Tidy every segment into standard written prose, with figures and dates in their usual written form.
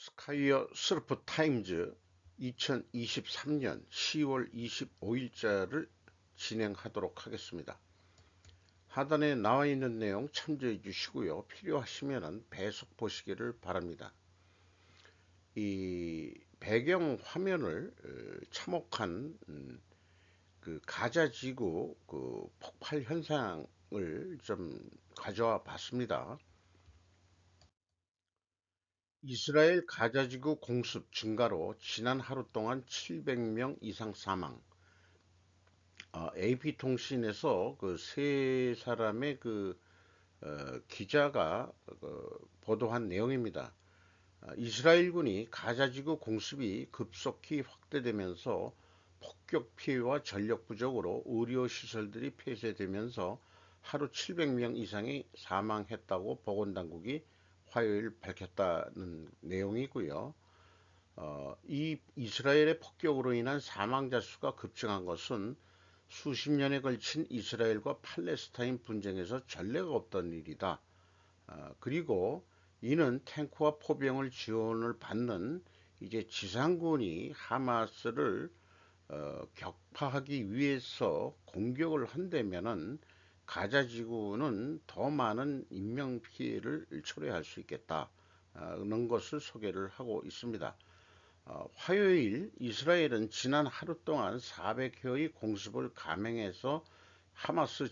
스카이어 서프 타임즈 2023년 10월 25일자를 진행하도록 하겠습니다. 하단에 나와 있는 내용 참조해 주시고요. 필요하시면 배속 보시기를 바랍니다. 이 배경 화면을 참혹한 그 가자 지구 그 폭발 현상을 좀 가져와 봤습니다. 이스라엘 가자지구 공습 증가로 지난 하루 동안 700명 이상 사망. AP통신에서 그 세 사람의 기자가 보도한 내용입니다. 이스라엘군이 가자지구 공습이 급속히 확대되면서 폭격 피해와 전력 부족으로 의료 시설들이 폐쇄되면서 하루 700명 이상이 사망했다고 보건당국이 화요일 밝혔다는 내용이고요. 이 이스라엘의 폭격으로 인한 사망자 수가 급증한 것은 수십 년에 걸친 이스라엘과 팔레스타인 분쟁에서 전례가 없던 일이다. 그리고 이는 탱크와 포병을 지원을 받는 이제 지상군이 하마스를 격파하기 위해서 공격을 한다면은 가자 지구는 더 많은 인명 피해를 초래할 수 있겠다. 는 것을 소개를 하고 있습니다. 화요일 이스라엘은 지난 하루 동안 400회의 공습을 감행해서 하마스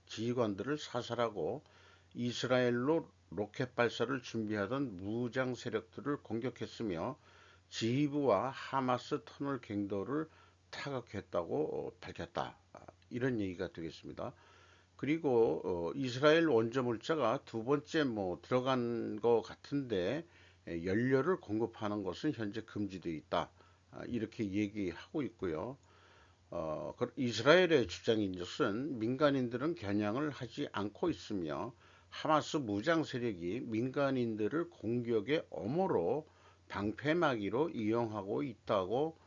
지휘관들을 사살하고 이스라엘로 로켓 발사를 준비하던 무장 세력들을 공격했으며 지휘부와 하마스 터널 갱도를 타격했다고 밝혔다. 이런 얘기가 되겠습니다. 그리고 이스라엘 원조 물자가 두 번째 들어간 것 같은데 연료를 공급하는 것은 현재 금지되어 있다. 이렇게 얘기하고 있고요. 이스라엘의 주장인 것은 민간인들은 겨냥을 하지 않고 있으며 하마스 무장 세력이 민간인들을 공격의 어모로 방패막이로 이용하고 있다고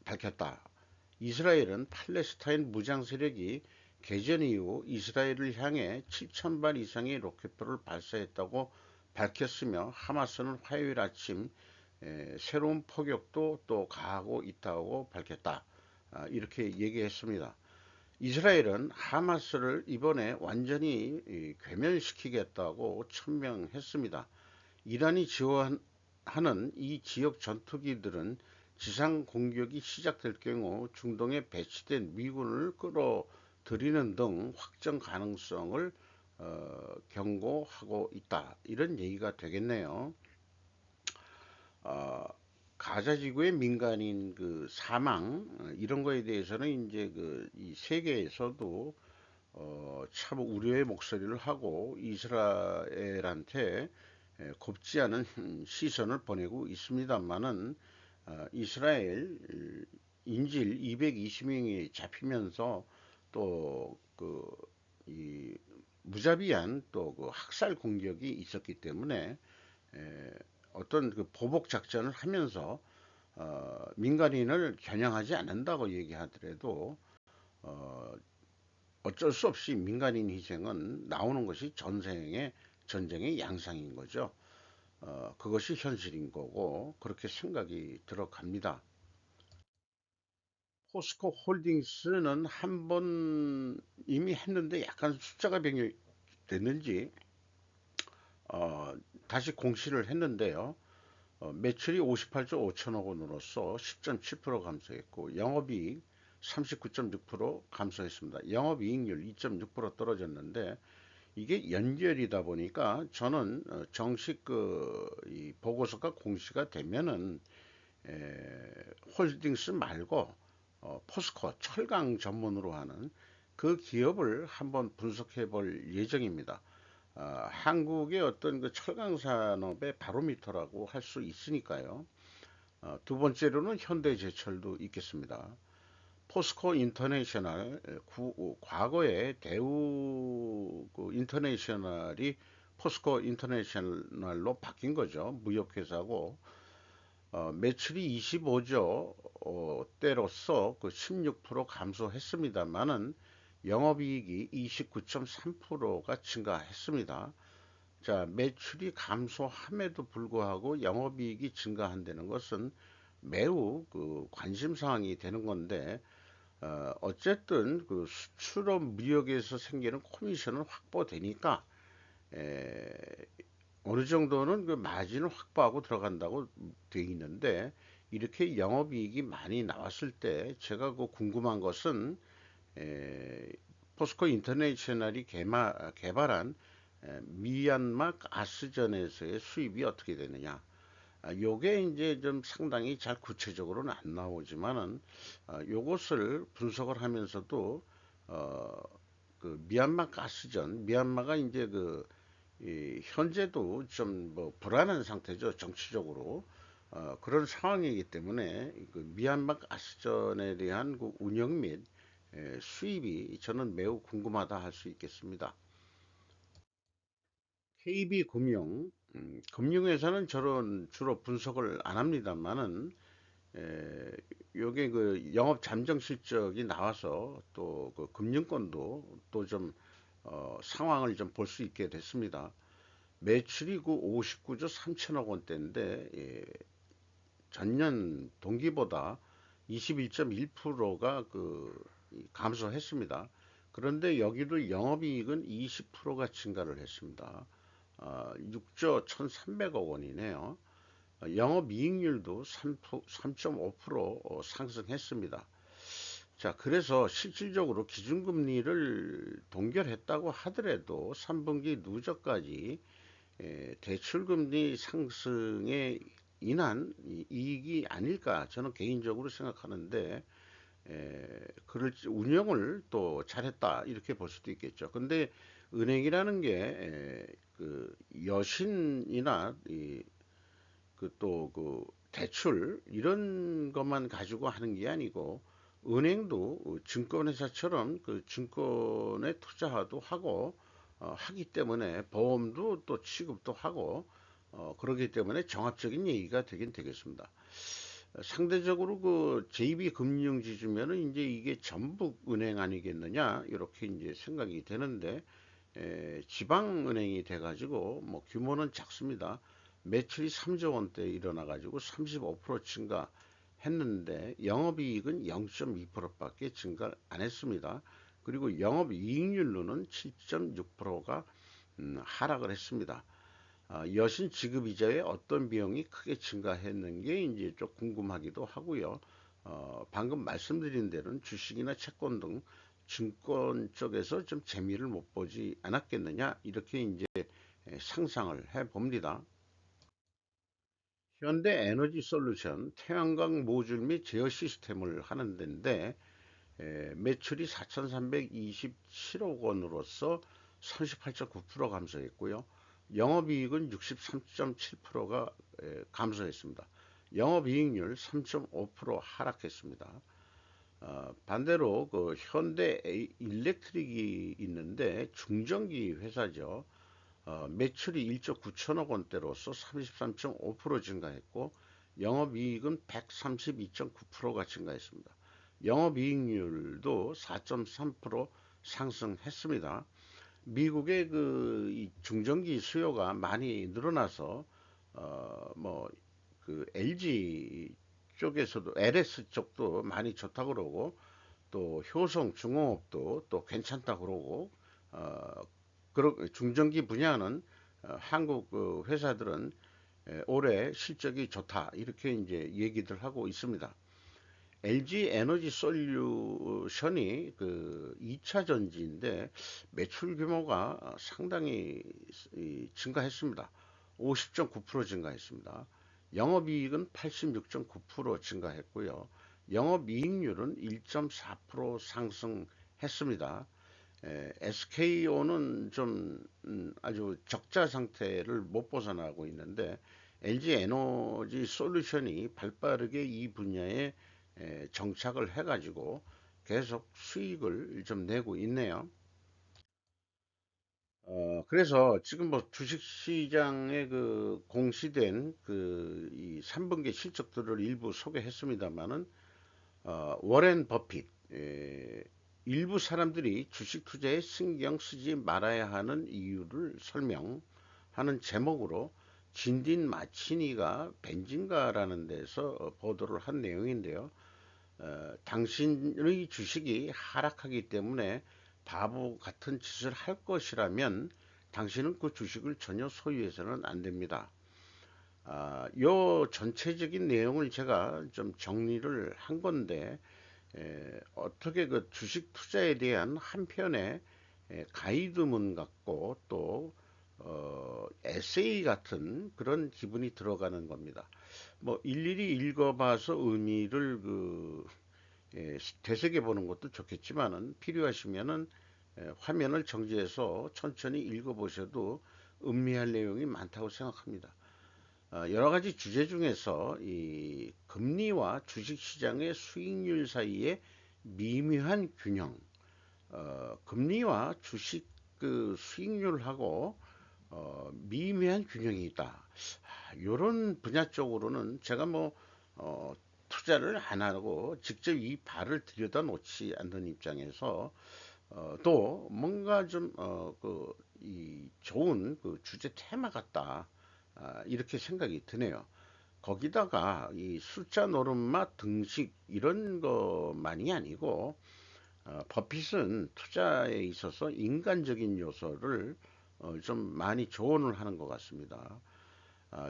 밝혔다. 이스라엘은 팔레스타인 무장 세력이 개전 이후 이스라엘을 향해 7,000발 이상의 로켓포를 발사했다고 밝혔으며 하마스는 화요일 아침 새로운 포격도 또 가하고 있다고 밝혔다. 이렇게 얘기했습니다. 이스라엘은 하마스를 이번에 완전히 괴멸시키겠다고 천명했습니다. 이란이 지원하는 이 지역 전투기들은 지상 공격이 시작될 경우 중동에 배치된 미군을 끌어들이는 등 확정 가능성을 경고하고 있다. 이런 얘기가 되겠네요. 어, 가자 지구의 민간인 그 사망 이런 거에 대해서는 이제 이 세계에서도 참 우려의 목소리를 하고 이스라엘한테 곱지 않은 시선을 보내고 있습니다만은 이스라엘 인질 220명이 잡히면서 또 이 무자비한 또 그 학살 공격이 있었기 때문에 어떤 그 보복 작전을 하면서 민간인을 겨냥하지 않는다고 얘기하더라도 어, 어쩔 수 없이 민간인 희생은 나오는 것이 전쟁의 양상인 거죠. 그것이 현실인 거고 그렇게 생각이 들어갑니다. 포스코 홀딩스는 한 번 이미 했는데 약간 숫자가 변경됐는지 다시 공시를 했는데요. 매출이 58조 5천억 원으로서 10.7% 감소했고 영업이익 39.6% 감소했습니다. 영업이익률 2.6% 떨어졌는데 이게 연결이다 보니까 저는 정식 이 보고서가 공시가 되면은 홀딩스 말고 포스코 철강 전문으로 하는 그 기업을 한번 분석해 볼 예정입니다. 한국의 어떤 그 철강 산업의 바로미터라고 할 수 있으니까요. 두 번째로는 현대제철도 있겠습니다. 포스코 인터내셔널 과거에 대우 인터내셔널이 포스코 인터내셔널로 바뀐 거죠. 무역회사고 매출이 25조 대로서 16% 감소했습니다만은 영업이익이 29.3%가 증가했습니다. 자, 매출이 감소함에도 불구하고 영업이익이 증가한다는 것은 매우 그 관심 사항이 되는 건데, 어쨌든 그 수출업 무역에서 생기는 코미션은 확보되니까 에, 어느 정도는 그 마진을 확보하고 들어간다고 돼 있는데, 이렇게 영업이익이 많이 나왔을 때 제가 그 궁금한 것은 에, 포스코 인터내셔널이 개발한 미얀마 가스전에서의 수입이 어떻게 되느냐. 요게 이제 좀 상당히 잘 구체적으로는 안 나오지만은 요것을 분석을 하면서도 어, 그 미얀마 가스전, 미얀마가 이제 이 현재도 좀 뭐 불안한 상태죠, 정치적으로. 그런 상황이기 때문에 그 미얀마 가스전에 대한 그 운영 및 수입이 저는 매우 궁금하다 할 수 있겠습니다. KB금융, 금융회사는 저런 주로 분석을 안 합니다만은, 요게 그 영업 잠정 실적이 나와서 또 그 금융권도 또 좀, 상황을 좀 볼 수 있게 됐습니다. 매출이 그 59조 3천억 원대인데, 전년 동기보다 21.1%가 감소했습니다. 그런데 여기도 영업이익은 20%가 증가를 했습니다. 6조 1,300억 원이네요. 영업이익률도 3.5% 상승했습니다. 자, 그래서 실질적으로 기준금리를 동결했다고 하더라도 3분기 누적까지 대출금리 상승에 인한 이익이 아닐까 저는 개인적으로 생각하는데, 그럴 운영을 또 잘했다 이렇게 볼 수도 있겠죠. 근데 은행이라는 게 그 여신이나 그 대출 이런 것만 가지고 하는 게 아니고, 은행도 증권회사처럼 그 증권에 투자도 하고 하기 때문에 보험도 또 취급도 하고 그러기 때문에 종합적인 얘기가 되긴 되겠습니다. 상대적으로 그 JB금융지주면은 이제 이게 전북은행 아니겠느냐 이렇게 이제 생각이 되는데, 지방은행이 돼가지고 뭐 규모는 작습니다. 매출이 3조 원대 일어나가지고 35% 증가했는데 영업이익은 0.2%밖에 증가 안 했습니다. 그리고 영업이익률로는 7.6%가 하락을 했습니다. 여신 지급이자에 어떤 비용이 크게 증가했는 게 이제 좀 궁금하기도 하고요. 방금 말씀드린 대로는 주식이나 채권 등 증권 쪽에서 좀 재미를 못 보지 않았겠느냐 이렇게 이제 상상을 해 봅니다. 현대 에너지 솔루션 태양광 모듈 및 제어 시스템을 하는 데인데, 매출이 4,327억 원으로서 38.9% 감소했고요. 영업이익은 63.7%가 감소했습니다. 영업이익률 3.5% 하락했습니다. 반대로 그 현대 일렉트릭이 있는데 중전기 회사죠. 매출이 1조 9천억 원대로서 33.5% 증가했고 영업이익은 132.9%가 증가했습니다. 영업이익률도 4.3% 상승했습니다. 미국의 이 중전기 수요가 많이 늘어나서 뭐 그 LG 쪽에서도 LS 쪽도 많이 좋다고 그러고, 또 효성 중공업도 또 괜찮다 그러고, 어, 중전기 분야는 한국 그 회사들은 올해 실적이 좋다 이렇게 이제 얘기들 하고 있습니다. LG 에너지 솔루션이 그 2차 전지인데 매출 규모가 상당히 증가했습니다. 50.9% 증가했습니다. 영업이익은 86.9% 증가했고요. 영업이익률은 1.4% 상승했습니다. SKO는 좀 아주 적자 상태를 못 벗어나고 있는데, LG 에너지 솔루션이 발빠르게 이 분야에 정착을 해가지고 계속 수익을 좀 내고 있네요. 그래서 지금 뭐 주식시장에 그 공시된 이 3분기 실적들을 일부 소개했습니다만은, 워렌 버핏, 일부 사람들이 주식 투자에 신경 쓰지 말아야 하는 이유를 설명하고 하는 제목으로 진딘 마치니가 벤진가라는 데서 보도를 한 내용인데요. 당신의 주식이 하락하기 때문에 바보 같은 짓을 할 것이라면 당신은 그 주식을 전혀 소유해서는 안 됩니다. 요 전체적인 내용을 제가 좀 정리를 한 건데, 어떻게 그 주식 투자에 대한 한편의 가이드문 같고 또 에세이 같은 그런 기분이 들어가는 겁니다. 뭐 일일이 읽어봐서 의미를 되새겨 보는 것도 좋겠지만은 필요하시면은 화면을 정지해서 천천히 읽어보셔도 음미할 내용이 많다고 생각합니다. 여러 가지 주제 중에서 이 금리와 주식시장의 수익률 사이의 미묘한 균형, 금리와 주식 그 수익률하고 미묘한 균형이 있다. 이런 분야 쪽으로는 제가 뭐 투자를 안 하고 직접 이 발을 들여다 놓지 않는 입장에서 또 뭔가 좀 이 좋은 그 주제 테마 같다. 이렇게 생각이 드네요. 거기다가 이 숫자 노름맛 등식 이런 것만이 아니고 버핏은 투자에 있어서 인간적인 요소를 좀 많이 조언을 하는 것 같습니다.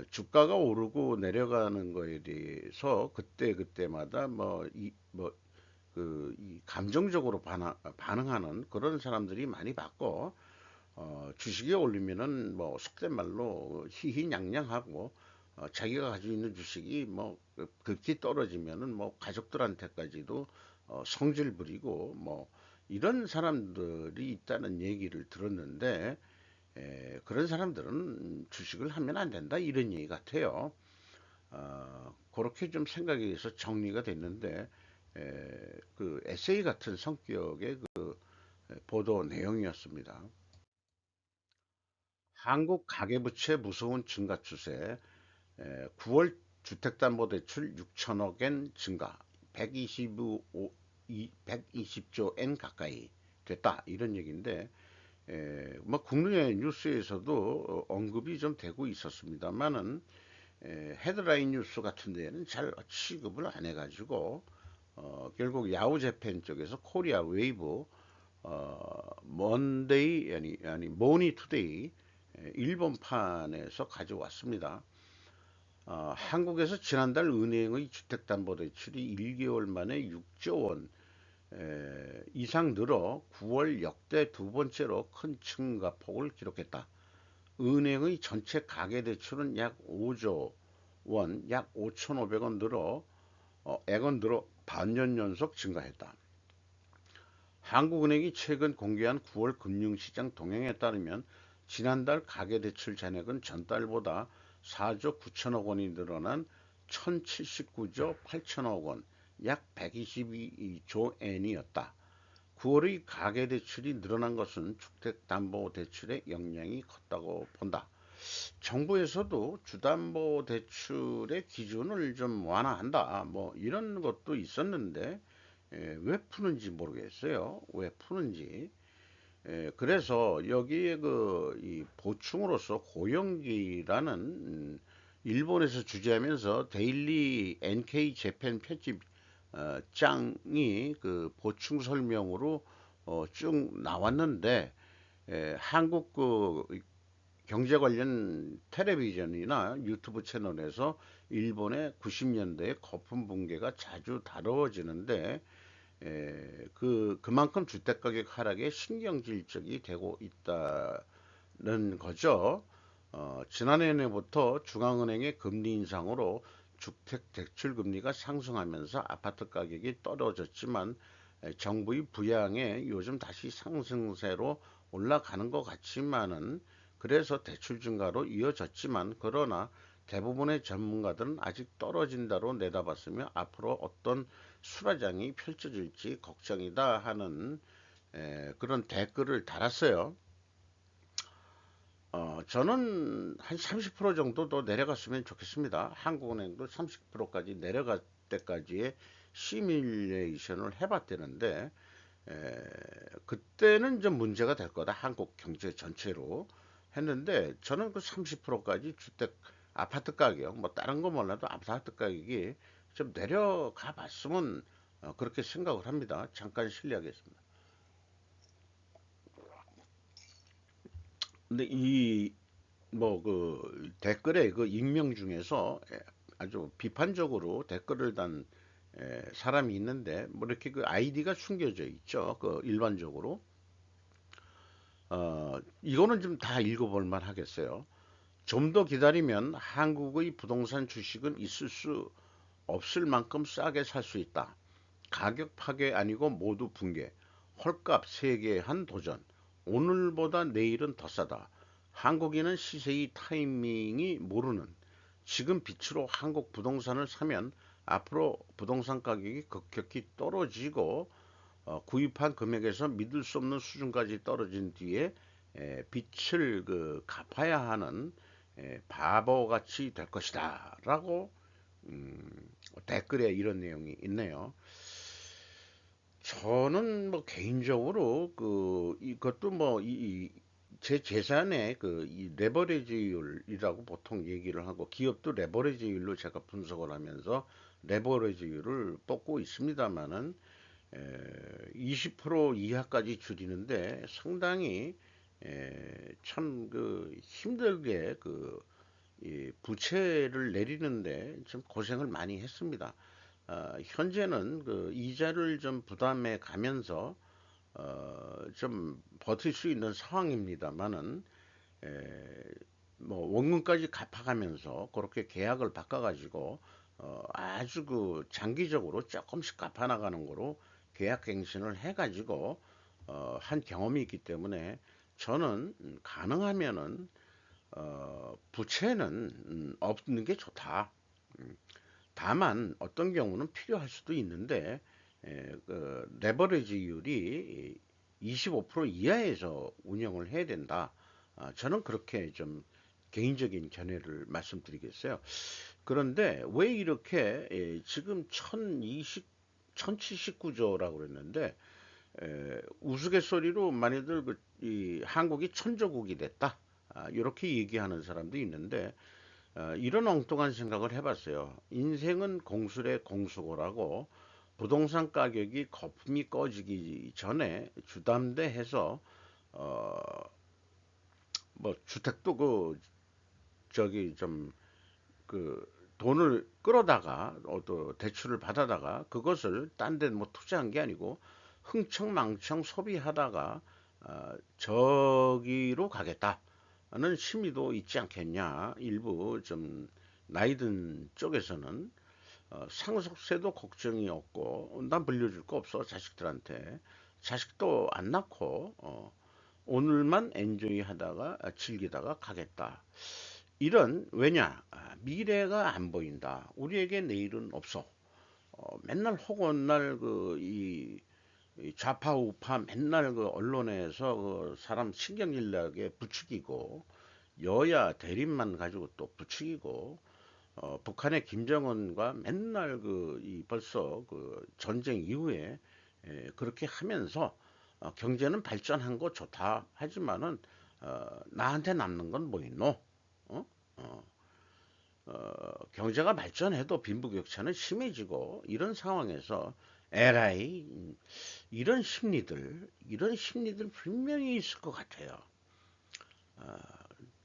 주가가 오르고 내려가는 거에 대해서 그때그때마다 이 감정적으로 반응하는 그런 사람들이 많이 봤고, 주식이 올리면은 뭐 속된 말로 희희냥냥하고, 자기가 가지고 있는 주식이 뭐 급히 떨어지면은 뭐 가족들한테까지도 성질 부리고 뭐 이런 사람들이 있다는 얘기를 들었는데, 그런 사람들은 주식을 하면 안 된다 이런 얘기 같아요. 그렇게 좀 생각이 돼서 정리가 됐는데, 그 에세이 같은 성격의 그 보도 내용이었습니다. 한국 가계부채 무서운 증가 추세, 9월 주택담보대출 6천억 엔 증가, 120조 엔 가까이 됐다 이런 얘기인데, 뭐 국내 뉴스에서도 언급이 좀 되고 있었습니다만은 헤드라인 뉴스 같은 데는 잘 취급을 안 해가지고 결국 야후재팬 쪽에서 코리아 웨이브 먼데이 아니 모니투데이 일본판에서 가져왔습니다. 한국에서 지난달 은행의 주택담보대출이 1개월 만에 6조 원 이상 늘어 9월 역대 두 번째로 큰 증가폭을 기록했다. 은행의 전체 가계대출은 약 5조 원, 약 5,500원 늘어 액원 늘어 반년 연속 증가했다. 한국은행이 최근 공개한 9월 금융시장 동향에 따르면 지난달 가계대출 잔액은 전달보다 4조 9천억 원이 늘어난 1079조 8천억 원, 약 122조 엔이었다. 9월의 가계대출이 늘어난 것은 주택담보대출의 영향이 컸다고 본다. 정부에서도 주담보대출의 기준을 좀 완화한다. 뭐 이런 것도 있었는데 왜 푸는지 모르겠어요. 왜 푸는지. 그래서 여기에 이 보충으로서 고영기라는 일본에서 주재하면서 데일리 NK 재팬 편집 짱이 그 보충 설명으로 쭉 나왔는데, 한국 경제 관련 텔레비전이나 유튜브 채널에서 일본의 90년대의 거품 붕괴가 자주 다뤄지는데, 그만큼 주택가격 하락에 신경질적이 되고 있다는 거죠. 지난해부터 중앙은행의 금리 인상으로 주택 대출 금리가 상승하면서 아파트 가격이 떨어졌지만 정부의 부양에 요즘 다시 상승세로 올라가는 것 같지만은, 그래서 대출 증가로 이어졌지만, 그러나 대부분의 전문가들은 아직 떨어진다로 내다봤으며 앞으로 어떤 수라장이 펼쳐질지 걱정이다 하는 그런 댓글을 달았어요. 저는 한 30% 정도 더 내려갔으면 좋겠습니다. 한국은행도 30%까지 내려갈 때까지의 시뮬레이션을 해봤다는데, 그때는 좀 문제가 될 거다. 한국 경제 전체로 했는데 저는 그 30%까지 주택 아파트 가격 뭐 다른 거 몰라도 아파트 가격이 좀 내려가 봤으면 그렇게 생각을 합니다. 잠깐 실례하겠습니다. 근데 이 뭐 그 댓글에 그 익명 중에서 아주 비판적으로 댓글을 단 사람이 있는데 뭐 이렇게 그 아이디가 숨겨져 있죠. 그 일반적으로 이거는 좀 다 읽어볼 만 하겠어요. 좀 더 기다리면 한국의 부동산 주식은 있을 수 없을 만큼 싸게 살 수 있다. 가격 파괴 아니고 모두 붕괴. 헐값 세계한 도전. 오늘보다 내일은 더 싸다. 한국인은 시세의 타이밍이 모르는. 지금 빛으로 한국 부동산을 사면 앞으로 부동산 가격이 급격히 떨어지고 구입한 금액에서 믿을 수 없는 수준까지 떨어진 뒤에 빚을 그 갚아야 하는 바보같이 될 것이다라고 음, 댓글에 이런 내용이 있네요. 저는 뭐 개인적으로 그 이것도 뭐 제 재산의 그 이 레버리지율이라고 보통 얘기를 하고 기업도 레버리지율로 제가 분석을 하면서 레버리지율을 뽑고 있습니다만은 20% 이하까지 줄이는데 상당히 참 그 힘들게 그 이 부채를 내리는데 좀 고생을 많이 했습니다. 현재는 그 이자를 좀 부담해 가면서 좀 버틸 수 있는 상황입니다만은 뭐 원금까지 갚아가면서 그렇게 계약을 바꿔가지고 아주 그 장기적으로 조금씩 갚아나가는 거로 계약 갱신을 해가지고 한 경험이 있기 때문에 저는 가능하면은 부채는 없는 게 좋다. 다만 어떤 경우는 필요할 수도 있는데 그 레버리지율이 25% 이하에서 운영을 해야 된다. 저는 그렇게 좀 개인적인 견해를 말씀드리겠어요. 그런데 왜 이렇게 지금 1020, 1079조라고 그랬는데 우스갯소리로 많이들 이 한국이 천조국이 됐다. 이렇게 얘기하는 사람도 있는데 이런 엉뚱한 생각을 해봤어요. 인생은 공술의 공수고라고 부동산 가격이 거품이 꺼지기 전에 주담대해서 어, 뭐 주택도 그 저기 좀 그 돈을 끌어다가 또 대출을 받아다가 그것을 딴 데 뭐 투자한 게 아니고 흥청망청 소비하다가 저기로 가겠다는 심리도 있지 않겠냐. 일부 좀 나이 든 쪽에서는 상속세도 걱정이 없고 난 물려줄 거 없어 자식들한테 자식도 안 낳고 오늘만 엔조이 하다가 즐기다가 가겠다. 이런 왜냐 미래가 안 보인다. 우리에게 내일은 없어. 맨날 혹언날 그이 좌파 우파 맨날 그 언론에서 그 사람 신경질 나게 부추기고 여야 대립만 가지고 또 부추기고 북한의 김정은과 맨날 그 이 벌써 그 전쟁 이후에 그렇게 하면서 경제는 발전한 거 좋다 하지만은 나한테 남는 건 뭐 있노? 어? 어, 경제가 발전해도 빈부격차는 심해지고 이런 상황에서 에라이 이런 심리들 분명히 있을 것 같아요.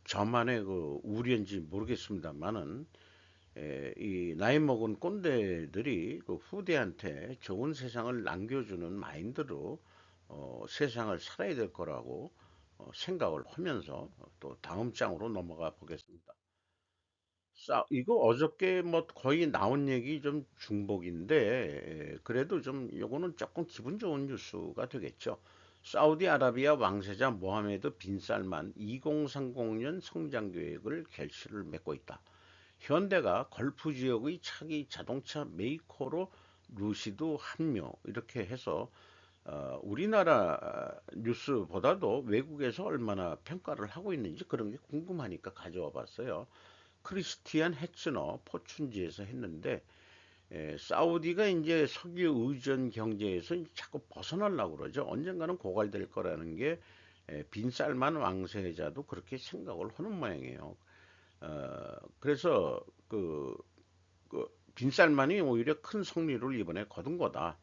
저만의 그 우려인지 모르겠습니다만은 이 나이 먹은 꼰대들이 그 후대한테 좋은 세상을 남겨주는 마인드로 세상을 살아야 될 거라고 생각을 하면서 또 다음 장으로 넘어가 보겠습니다. 이거 어저께 뭐 거의 나온 얘기 좀 중복인데 그래도 좀 요거는 조금 기분 좋은 뉴스가 되겠죠. 사우디아라비아 왕세자 모하메드 빈 살만 2030년 성장 계획을 결실을 맺고 있다. 현대가 걸프 지역의 차기 자동차 메이커로 루시드 합류 이렇게 해서 우리나라 뉴스보다도 외국에서 얼마나 평가를 하고 있는지 그런 게 궁금하니까 가져와 봤어요. 크리스티안 헤츠너 포춘지에서 했는데 사우디가 이제 석유 의존 경제에서 이제 자꾸 벗어나려고 그러죠. 언젠가는 고갈될 거라는 게 빈살만 왕세자도 그렇게 생각을 하는 모양이에요. 그래서 그 빈살만이 오히려 큰 승리를 이번에 거둔 거다.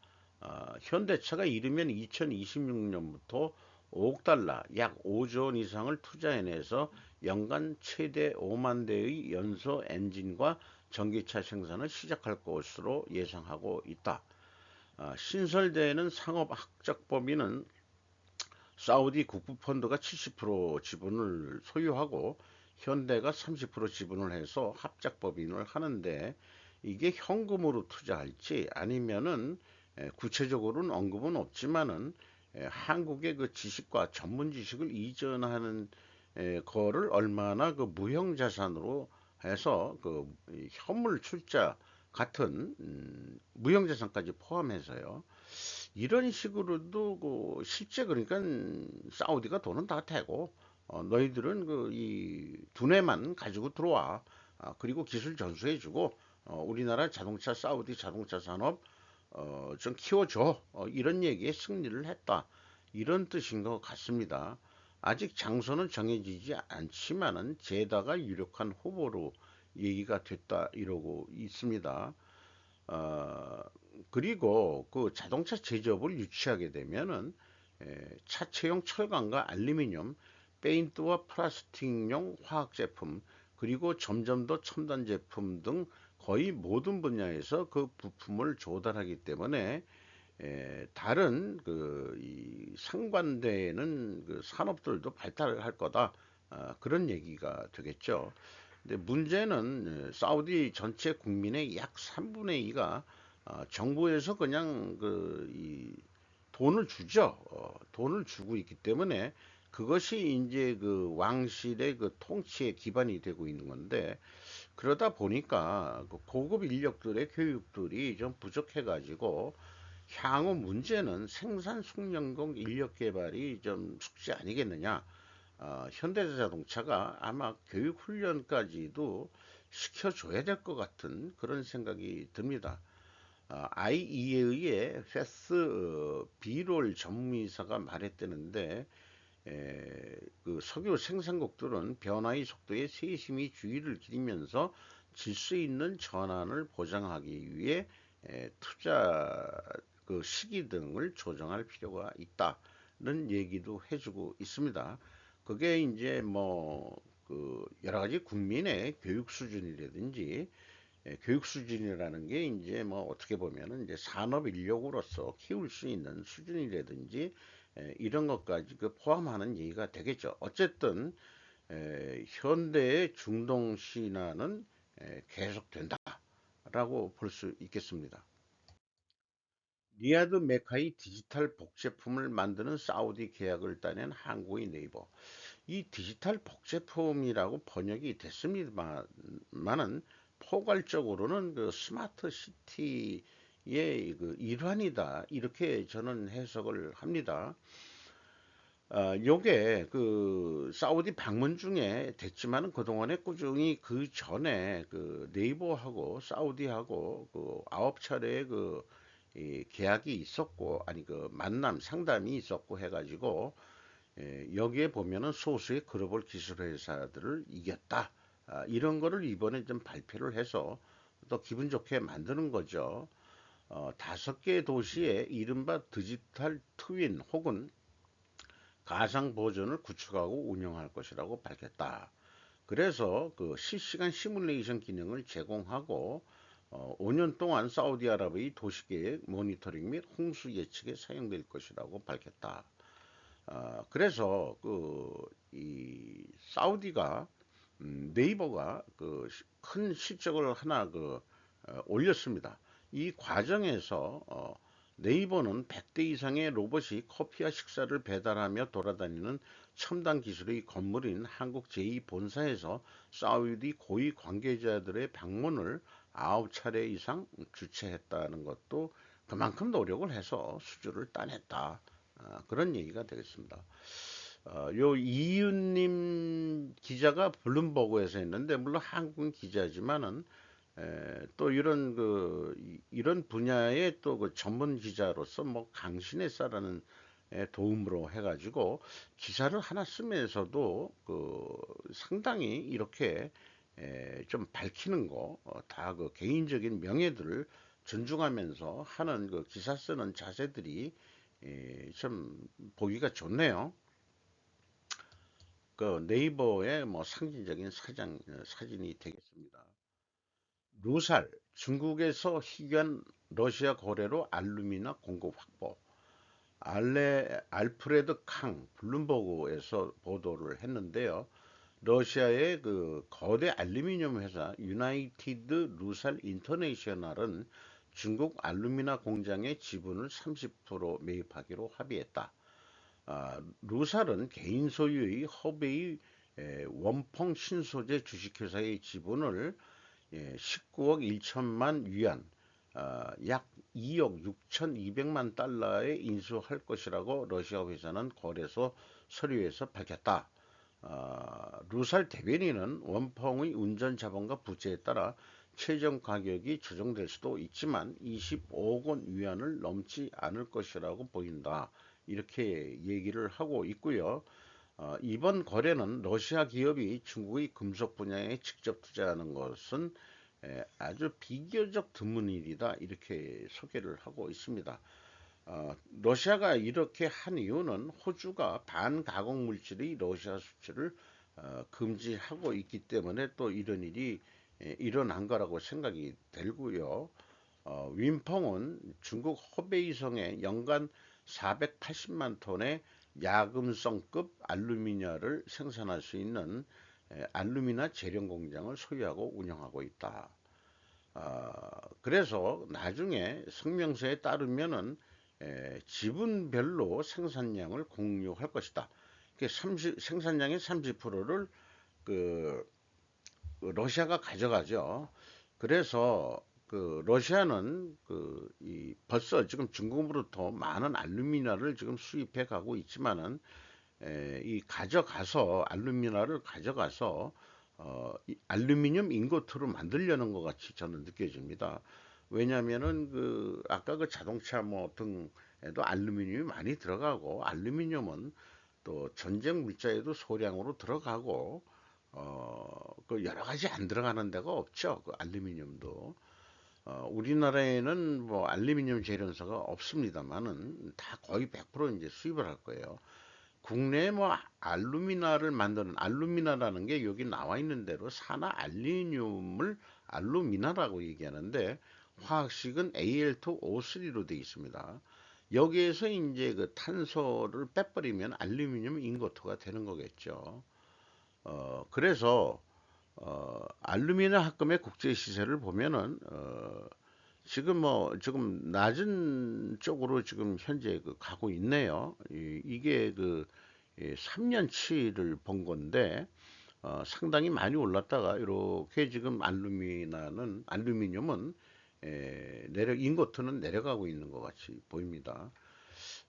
현대차가 이르면 2026년부터 5억 달러, 약 5조 원 이상을 투자해내서 연간 최대 5만 대의 연소 엔진과 전기차 생산을 시작할 것으로 예상하고 있다. 신설되는 상업학적 범위는 사우디 국부펀드가 70% 지분을 소유하고 현대가 30% 지분을 해서 합작 법인을 하는데 이게 현금으로 투자할지 아니면은 구체적으로는 언급은 없지만은 한국의 그 지식과 전문 지식을 이전하는 거를 얼마나 그 무형 자산으로 해서 그 현물 출자 같은 무형 자산까지 포함해서요. 이런 식으로도 그 실제 그러니까 사우디가 돈은 다 대고 너희들은 그 이 두뇌만 가지고 들어와. 그리고 기술 전수해주고 우리나라 자동차 사우디 자동차 산업 좀 키워줘. 이런 얘기에 승리를 했다. 이런 뜻인 것 같습니다. 아직 장소는 정해지지 않지만은 제다가 유력한 후보로 얘기가 됐다 이러고 있습니다. 어, 그리고 그 자동차 제조업을 유치하게 되면은 차체용 철강과 알루미늄, 페인트와 플라스틱용 화학 제품, 그리고 점점 더 첨단 제품 등 거의 모든 분야에서 그 부품을 조달하기 때문에 다른 이 상반되는 그 산업들도 발달할 거다. 그런 얘기가 되겠죠. 근데 문제는 사우디 전체 국민의 약 3분의 2가 정부에서 그냥 이 돈을 주죠. 돈을 주고 있기 때문에 그것이 이제 그 왕실의 그 통치의 기반이 되고 있는 건데 그러다 보니까 그 고급 인력들의 교육들이 좀 부족해가지고 향후 문제는 생산 숙련공 인력 개발이 좀 숙제 아니겠느냐. 현대자동차가 아마 교육 훈련까지도 시켜줘야 될 것 같은 그런 생각이 듭니다. IEA의 패스 비롤 전문의사가 말했다는데 그 석유 생산국들은 변화의 속도에 세심히 주의를 기리면서 질서 있는 전환을 보장하기 위해 투자 그 시기 등을 조정할 필요가 있다는 얘기도 해주고 있습니다. 그게 이제 뭐 그 여러 가지 국민의 교육 수준이라든지 교육 수준이라는 게 이제 뭐 어떻게 보면은 이제 산업 인력으로서 키울 수 있는 수준이라든지 이런 것까지 그 포함하는 얘기가 되겠죠. 어쨌든 현대의 중동 신화는 계속된다라고 볼 수 있겠습니다. 리야드 메카의 디지털 복제품을 만드는 사우디 계약을 따낸 한국의 네이버. 이 디지털 복제품이라고 번역이 됐습니다만은 포괄적으로는 그 스마트 시티의 그 일환이다. 이렇게 저는 해석을 합니다. 요게 그 사우디 방문 중에 됐지만은 그동안에 꾸준히 그 전에 그 네이버하고 사우디하고 그 9차례의 이 계약이 있었고 아니 그 만남 상담이 있었고 해가지고 여기에 보면은 소수의 글로벌 기술 회사들을 이겼다. 이런 거를 이번에 좀 발표를 해서 또 기분 좋게 만드는 거죠. 5개 도시에 이른바 디지털 트윈 혹은 가상 버전을 구축하고 운영할 것이라고 밝혔다. 그래서 그 실시간 시뮬레이션 기능을 제공하고 5년 동안 사우디아라비아의 도시계획 모니터링 및 홍수 예측에 사용될 것이라고 밝혔다. 그래서 이 사우디가 네이버가 그 큰 실적을 하나 올렸습니다. 이 과정에서 네이버는 100대 이상의 로봇이 커피와 식사를 배달하며 돌아다니는 첨단 기술의 건물인 한국 제2본사에서 사우디 고위 관계자들의 방문을 9차례 이상 주최했다는 것도 그만큼 노력을 해서 수주를 따냈다. 그런 얘기가 되겠습니다. 요 이윤님 기자가 블룸버그에서 했는데 물론 한국 기자지만은 또 이런 이런 분야의 또 그 전문 기자로서 뭐 강신했사라는 도움으로 해가지고 기사를 하나 쓰면서도 그 상당히 이렇게 좀 밝히는 거, 다 그 개인적인 명예들을 존중하면서 하는 그 기사 쓰는 자세들이 좀 보기가 좋네요. 그 네이버의 뭐 상징적인 사진이 되겠습니다. 루살, 중국에서 희귀한 러시아 고래로 알루미나 공급 확보. 알프레드 캉 블룸버그에서 보도를 했는데요. 러시아의 그 거대 알루미늄 회사 유나이티드 루살 인터내셔널은 중국 알루미나 공장의 지분을 30% 매입하기로 합의했다. 루살은 개인 소유의 허베이 원펑 신소재 주식회사의 지분을 19억 1천만 위안, 약 2억 6,200만 달러에 인수할 것이라고 러시아 회사는 거래소 서류에서 밝혔다. 루살 대변인은 원펑의 운전 자본과 부채에 따라 최종 가격이 조정될 수도 있지만 25억 원 위안을 넘지 않을 것이라고 보인다. 이렇게 얘기를 하고 있고요. 이번 거래는 러시아 기업이 중국의 금속 분야에 직접 투자하는 것은 아주 비교적 드문 일이다. 이렇게 소개를 하고 있습니다. 러시아가 이렇게 한 이유는 호주가 반가공 물질의 러시아 수출을 금지하고 있기 때문에 또 이런 일이 일어난 거라고 생각이 들고요. 윈펑은 중국 허베이성에 연간 480만 톤의 야금성급 알루미늄을 생산할 수 있는 알루미나 재련 공장을 소유하고 운영하고 있다. 그래서 나중에 성명서에 따르면은 지분별로 생산량을 공유할 것이다. 생산량의 30%를 그 러시아가 가져가죠. 그래서 그 러시아는 벌써 지금 중국으로부터 많은 알루미늄을 지금 수입해 가고 있지만은 이 가져가서 알루미늄을 가져가서 이 알루미늄 인고트로 만들려는 것 같이 저는 느껴집니다. 왜냐하면은 그 아까 그 자동차 뭐 등에도 알루미늄이 많이 들어가고 알루미늄은 또 전쟁 물자에도 소량으로 들어가고 그 여러 가지 안 들어가는 데가 없죠. 그 알루미늄도. 우리나라에는 뭐 알루미늄 재련소가 없습니다만은 다 거의 100% 이제 수입을 할 거예요. 국내에 뭐 알루미나를 만드는 알루미나라는 게 여기 나와 있는 대로 산화 알루미늄을 알루미나라고 얘기하는데 화학식은 Al2O3로 되어 있습니다. 여기에서 이제 그 탄소를 빼버리면 알루미늄 인고토가 되는 거겠죠. 그래서 알루미늄 합금의 국제 시세를 보면은 지금 낮은 쪽으로 지금 현재 그 가고 있네요. 이게 그 3년치를 본 건데 상당히 많이 올랐다가 이렇게 지금 알루미늄은 인고트는 내려가고 있는 것 같이 보입니다.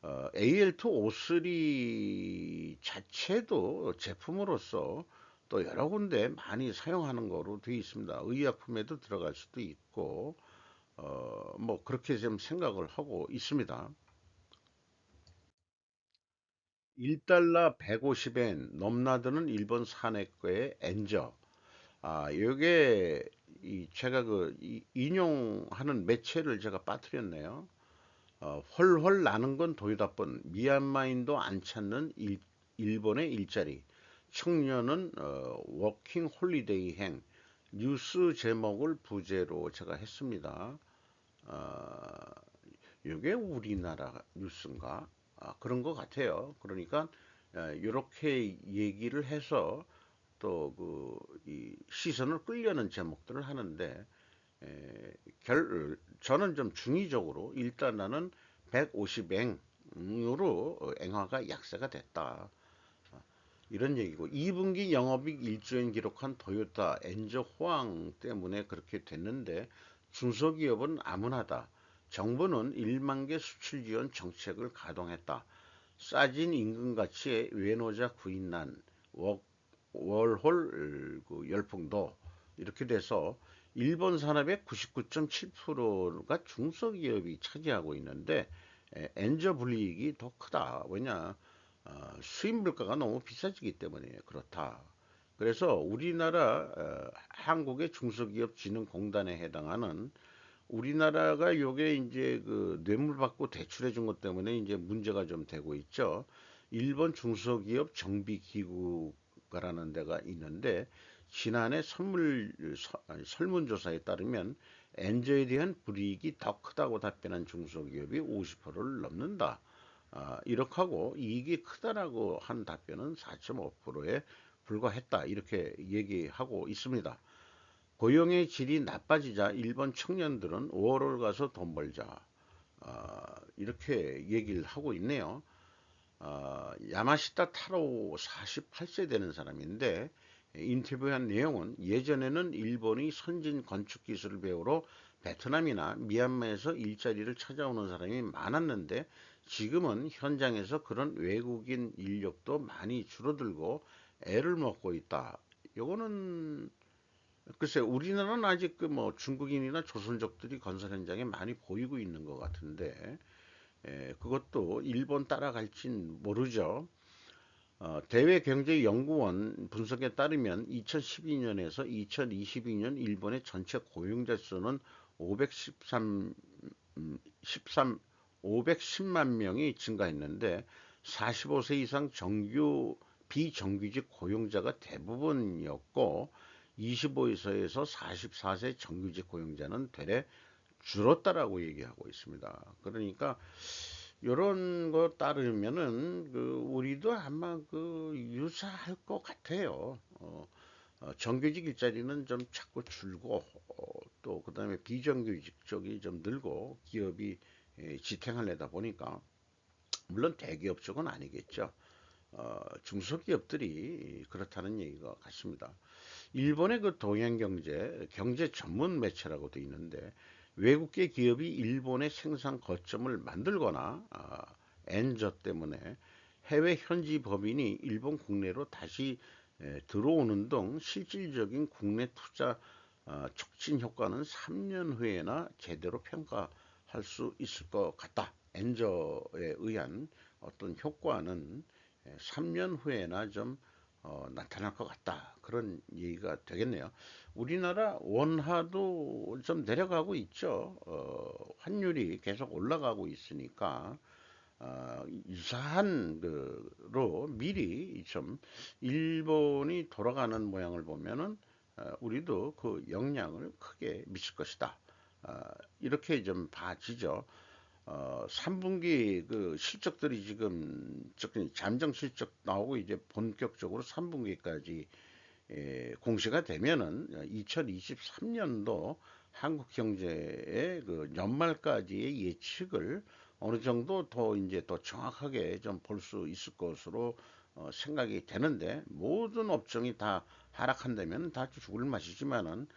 AL2O3 자체도 제품으로서 또 여러 군데 많이 사용하는 거로 되어 있습니다. 의약품에도 들어갈 수도 있고, 뭐 그렇게 좀 생각을 하고 있습니다. 1달러 150엔 넘나드는 일본 산업계의 엔저. 요게 제가 인용하는 매체를 제가 빠뜨렸네요. 헐헐 나는 건 도유다뿐 미얀마인도 안 찾는 일본의 일자리. 청년은 워킹 홀리데이 행. 뉴스 제목을 부제로 제가 했습니다. 어, 이게 우리나라 뉴스인가? 그런 것 같아요. 그러니까 이렇게 얘기를 해서 또 이 시선을 끌려는 제목들을 하는데 저는 좀 중의적으로 일단 나는 150앵으로 앵화가 약세가 됐다. 이런 얘기고 2분기 영업이익 1조엔 기록한 토요타 엔저 호황 때문에 그렇게 됐는데 중소기업은 암울하다. 정부는 1만 개 수출 지원 정책을 가동했다. 싸진 임금 가치에 외노자 구인난 월홀 그 열풍도 이렇게 돼서 일본 산업의 99.7%가 중소기업이 차지하고 있는데 엔저 불이익이 더 크다. 왜냐? 수입 물가가 너무 비싸지기 때문에 그렇다. 그래서 우리나라 한국의 중소기업진흥공단에 해당하는 우리나라가 요게 이제 그 뇌물 받고 대출해 준 것 때문에 이제 문제가 좀 되고 있죠. 일본 중소기업 정비기구가라는 데가 있는데 지난해 설문조사에 따르면 엔저에 대한 불이익이 더 크다고 답변한 중소기업이 50%를 넘는다. 이렇게 하고 이익이 크다라고 한 답변은 4.5%에 불과했다. 이렇게 얘기하고 있습니다. 고용의 질이 나빠지자 일본 청년들은 워홀 가서 돈 벌자. 이렇게 얘기를 하고 있네요. 야마시타 타로 48세 되는 사람인데 인터뷰한 내용은 예전에는 일본이 선진 건축 기술을 배우러 베트남이나 미얀마에서 일자리를 찾아오는 사람이 많았는데 지금은 현장에서 그런 외국인 인력도 많이 줄어들고 애를 먹고 있다. 요거는 글쎄 우리나라는 아직 그 뭐 중국인이나 조선족들이 건설 현장에 많이 보이고 있는 것 같은데 그것도 일본 따라갈진 모르죠. 대외경제연구원 분석에 따르면 2012년에서 2022년 일본의 전체 고용자 수는 513, 13, 510만 명이 증가했는데 45세 이상 정규 비정규직 고용자가 대부분이었고 25세에서 44세 정규직 고용자는 되레 줄었다라고 얘기하고 있습니다. 그러니까 이런 거 따르면은 그 우리도 아마 그 유사할 것 같아요. 정규직 일자리는 좀 자꾸 줄고 또 그다음에 비정규직 쪽이 좀 늘고 기업이 지탱을 내다 보니까 물론 대기업 쪽은 아니겠죠. 중소기업들이 그렇다는 얘기가 같습니다. 일본의 그 동양경제 경제 전문 매체라고 돼 있는데 외국계 기업이 일본의 생산 거점을 만들거나 엔저 때문에 해외 현지 법인이 일본 국내로 다시 들어오는 등 실질적인 국내 투자 촉진 효과는 3년 후에나 제대로 평가할 수 있을 것 같다. 엔저에 의한 어떤 효과는 3년 후에나 좀 나타날 것 같다. 그런 얘기가 되겠네요. 우리나라 원화도 좀 내려가고 있죠. 환율이 계속 올라가고 있으니까 유사한 그로 미리 좀 일본이 돌아가는 모양을 보면은 우리도 그 영향을 크게 미칠 것이다. 이렇게 좀 봐지죠. 3분기 그 실적들이 지금 잠정 실적 나오고 이제 본격적으로 3분기까지 공시가 되면은 2023년도 한국 경제의 그 연말까지의 예측을 어느 정도 더 이제 더 정확하게 좀 볼 수 있을 것으로 생각이 되는데 모든 업종이 다 하락한다면 다 죽을 맛이지만은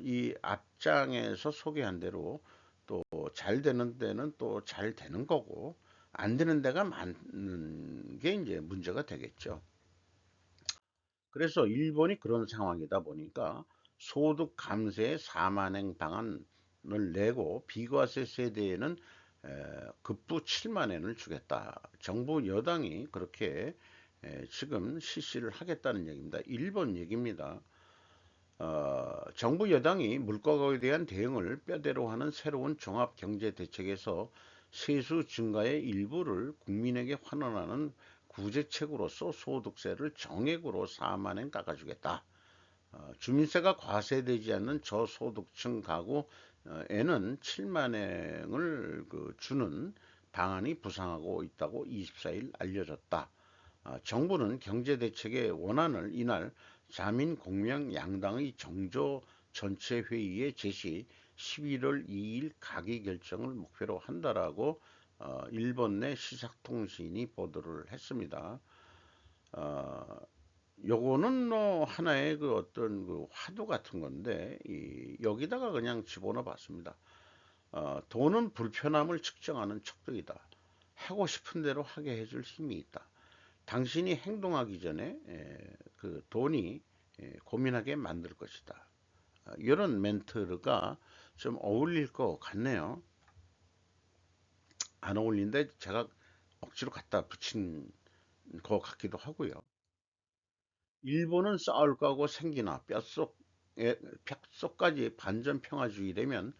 이 앞장에서 소개한 대로 또 잘 되는 데는 또 잘 되는 거고 안 되는 데가 많은 게 이제 문제가 되겠죠. 그래서 일본이 그런 상황이다 보니까 소득 감세 사만행 방안을 내고 비과세 세대에는 급부 7만 엔을 주겠다. 정부 여당이 그렇게 지금 실시를 하겠다는 얘기입니다. 일본 얘기입니다. 정부 여당이 물가에 대한 대응을 뼈대로 하는 새로운 종합경제대책에서 세수 증가의 일부를 국민에게 환원하는 구제책으로서 소득세를 정액으로 4만 엔 깎아주겠다. 주민세가 과세되지 않는 저소득층 가구에는 7만 엔을 주는 방안이 부상하고 있다고 24일 알려졌다. 정부는 경제대책의 원안을 이날 자민공명 양당의 정조 전체 회의에 제시 11월 2일 가기 결정을 목표로 한다라고 일본 내 시사통신이 보도를 했습니다. 어, 요거는 뭐 하나의 그 어떤 그 화두 같은 건데 여기다가 그냥 집어넣어 봤습니다. 돈은 불편함을 측정하는 척도이다. 하고 싶은 대로 하게 해줄 힘이 있다. 당신이 행동하기 전에 그 돈이 고민하게 만들 것이다. 이런 멘트가 좀 어울릴 것 같네요. 안 어울리는데 제가 억지로 갖다 붙인 것 같기도 하고요. 일본은 싸울 거하고 생기나 뼛속까지 반전평화주의라면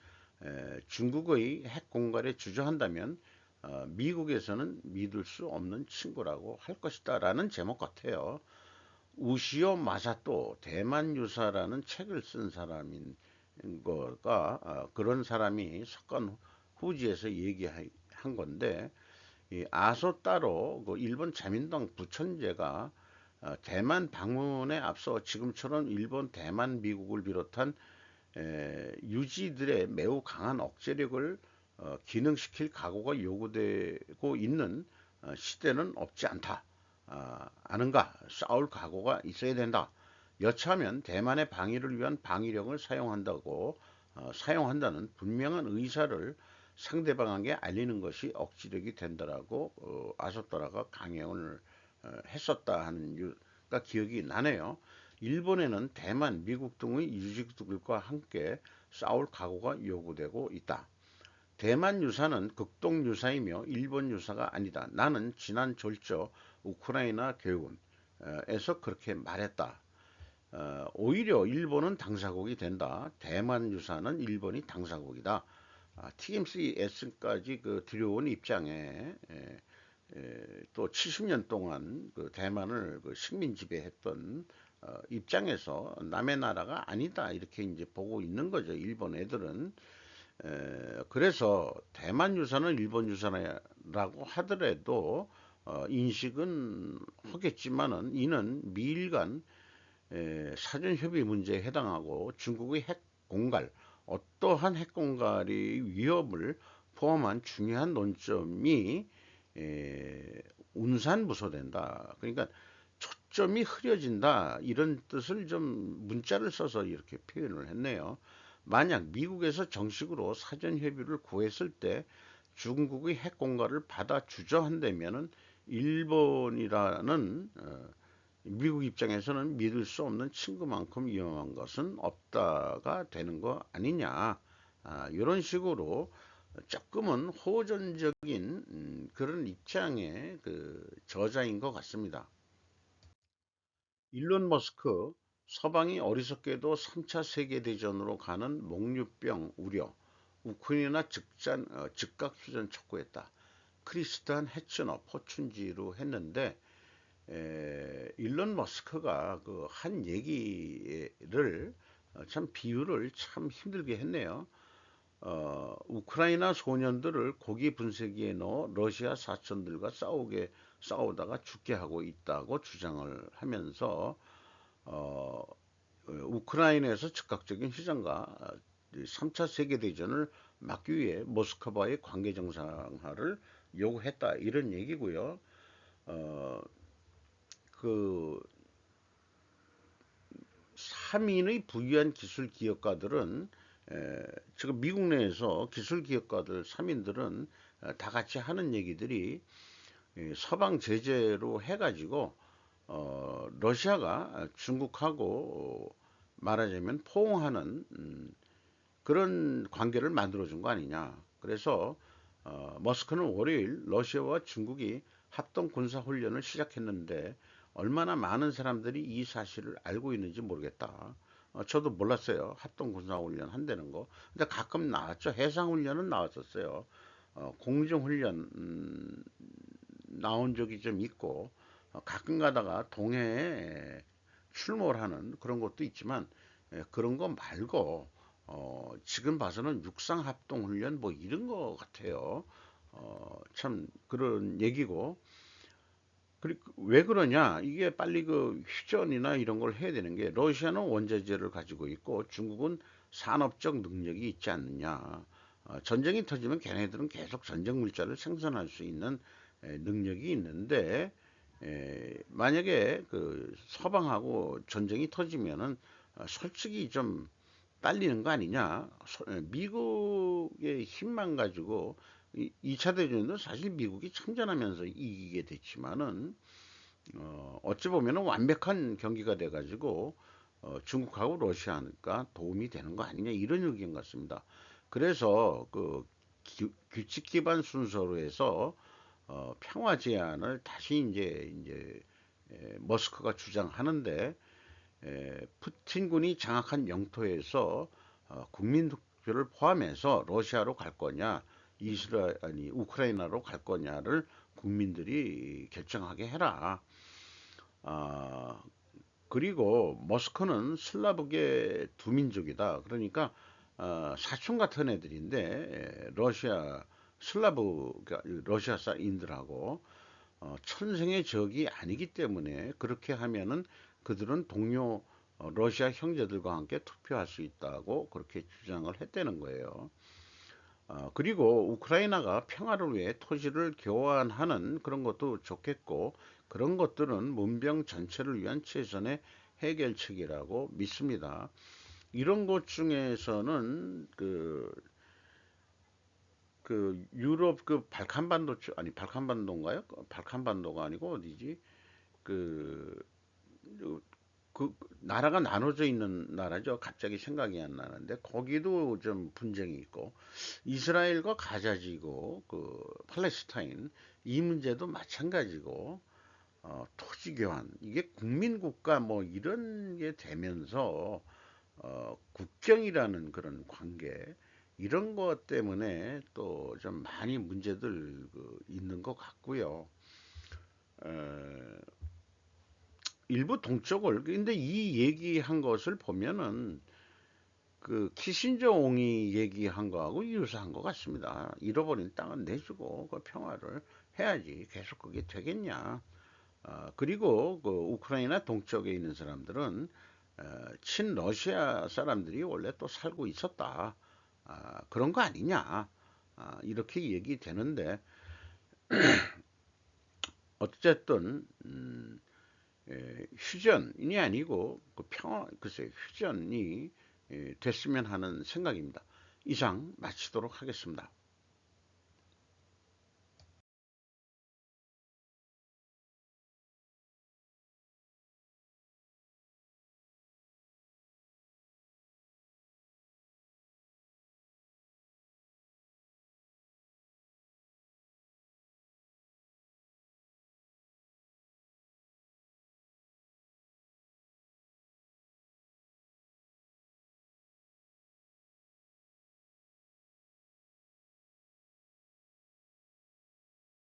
중국의 핵 공갈에 주저한다면 미국에서는 믿을 수 없는 친구라고 할 것이다 라는 제목 같아요. 우시오 마사토 대만 유사라는 책을 쓴 사람인 거가 그런 사람이 석간 후지에서 얘기한 건데 이 아소 따로 그 일본 자민당 부천재가 대만 방문에 앞서 지금처럼 일본, 대만, 미국을 비롯한 유지들의 매우 강한 억제력을 기능시킬 각오가 요구되고 있는 시대는 없지 않다. 아는가? 싸울 각오가 있어야 된다. 여차하면 대만의 방위를 위한 방위력을 사용한다는 분명한 의사를 상대방에게 알리는 것이 억지력이 된다라고 아소토라가 강연을 했었다 하는 기억이 나네요. 일본에는 대만, 미국 등의 유지들과 함께 싸울 각오가 요구되고 있다. 대만 유사는 극동 유사이며 일본 유사가 아니다. 나는 지난 졸저 우크라이나 교육원에서 그렇게 말했다. 오히려 일본은 당사국이 된다. 대만 유사는 일본이 당사국이다. TMCS까지 그 들여온 입장에 또 70년 동안 그 대만을 그 식민 지배했던 입장에서 남의 나라가 아니다 이렇게 이제 보고 있는 거죠. 일본 애들은. 그래서 대만 유사는 일본 유사라고 하더라도 인식은 하겠지만은 이는 미일 간 사전 협의 문제에 해당하고 중국의 핵 공갈, 어떠한 핵 공갈의 위협을 포함한 중요한 논점이 운산무소된다. 그러니까 초점이 흐려진다. 이런 뜻을 좀 문자를 써서 이렇게 표현을 했네요. 만약 미국에서 정식으로 사전 협의를 구했을 때 중국의 핵 공갈을 받아 주저한다면은 일본이라는 미국 입장에서는 믿을 수 없는 친구만큼 위험한 것은 없다가 되는 거 아니냐. 이런 식으로 조금은 호전적인 그런 입장의 그 저자인 것 같습니다. 일론 머스크, 서방이 어리석게도 3차 세계대전으로 가는 목류병 우려, 우크라이나 즉각 휴전 촉구했다. 크리스탄 해츠너 포춘지로 했는데 일론 머스크가 그 한 얘기를 참 비유를 참 힘들게 했네요. 우크라이나 소년들을 고기 분쇄기에 넣어 러시아 사촌들과 싸우다가 죽게 하고 있다고 주장을 하면서 어, 우크라이나에서 즉각적인 휴전과 3차 세계대전을 막기 위해 모스크바의 관계 정상화를 요구했다 이런 얘기고요. 어, 그 3인의 부유한 기술 기업가들은 지금 미국 내에서 기술 기업가들 3인들은 다 같이 하는 얘기들이 서방 제재로 해가지고 러시아가 중국하고 말하자면 포옹하는 그런 관계를 만들어준 거 아니냐. 그래서 머스크는 월요일 러시아와 중국이 합동 군사 훈련을 시작했는데 얼마나 많은 사람들이 이 사실을 알고 있는지 모르겠다. 저도 몰랐어요. 합동 군사 훈련 한다는 거. 근데 가끔 나왔죠. 해상 훈련은 나왔었어요. 공중 훈련 나온 적이 좀 있고 가끔 가다가 동해에 출몰하는 그런 것도 있지만 그런 거 말고 지금 봐서는 육상 합동 훈련 뭐 이런 거 같아요. 참 그런 얘기고 왜 그러냐 이게 빨리 그 휴전이나 이런 걸 해야 되는 게 러시아는 원자재를 가지고 있고 중국은 산업적 능력이 있지 않느냐. 전쟁이 터지면 걔네들은 계속 전쟁 물자를 생산할 수 있는 능력이 있는데 만약에 그 서방하고 전쟁이 터지면은 솔직히 좀 딸리는 거 아니냐. 미국의 힘만 가지고 2차 대전도 사실 미국이 참전하면서 이기게 됐지만은 어찌 보면은 완벽한 경기가 돼가지고 중국하고 러시아니까 도움이 되는 거 아니냐 이런 의견 같습니다. 그래서 그 규칙 기반 순서로 해서 평화 제안을 다시 이제 머스크가 주장하는데, 푸틴군이 장악한 영토에서 국민 투표를 포함해서 러시아로 갈 거냐, 아니 우크라이나로 갈 거냐를 국민들이 결정하게 해라. 아, 그리고 모스크는 슬라브계 두 민족이다. 그러니까 사촌 같은 애들인데, 러시아인들하고 천생의 적이 아니기 때문에, 그렇게 하면은 그들은 동료 러시아 형제들과 함께 투표할 수 있다고 그렇게 주장을 했다는 거예요. 그리고 우크라이나가 평화를 위해 토지를 교환하는 그런 것도 좋겠고, 그런 것들은 문명 전체를 위한 최선의 해결책이라고 믿습니다. 이런 것 중에서는 그 유럽 그 발칸반도 아니 발칸반도인가요? 발칸반도가 아니고 어디지? 그, 그 나라가 나눠져 있는 나라죠. 갑자기 생각이 안 나는데 거기도 좀 분쟁이 있고, 이스라엘과 가자지구, 그 팔레스타인 이 문제도 마찬가지고, 토지 교환 이게 국민국가 뭐 이런 게 되면서 국경이라는 그런 관계, 이런 것 때문에 또 좀 많이 문제들 있는 것 같고요. 어, 일부 동쪽을, 근데 이 얘기한 것을 보면은 그 키신저 옹이 얘기한 거하고 유사한 것 같습니다. 잃어버린 땅은 내주고 그 평화를 해야지 계속 그게 되겠냐. 그리고 그 우크라이나 동쪽에 있는 사람들은 친러시아 사람들이 원래 또 살고 있었다. 그런 거 아니냐. 이렇게 얘기되는데, 어쨌든 휴전이 아니고 그 글쎄 휴전이 됐으면 하는 생각입니다. 이상 마치도록 하겠습니다.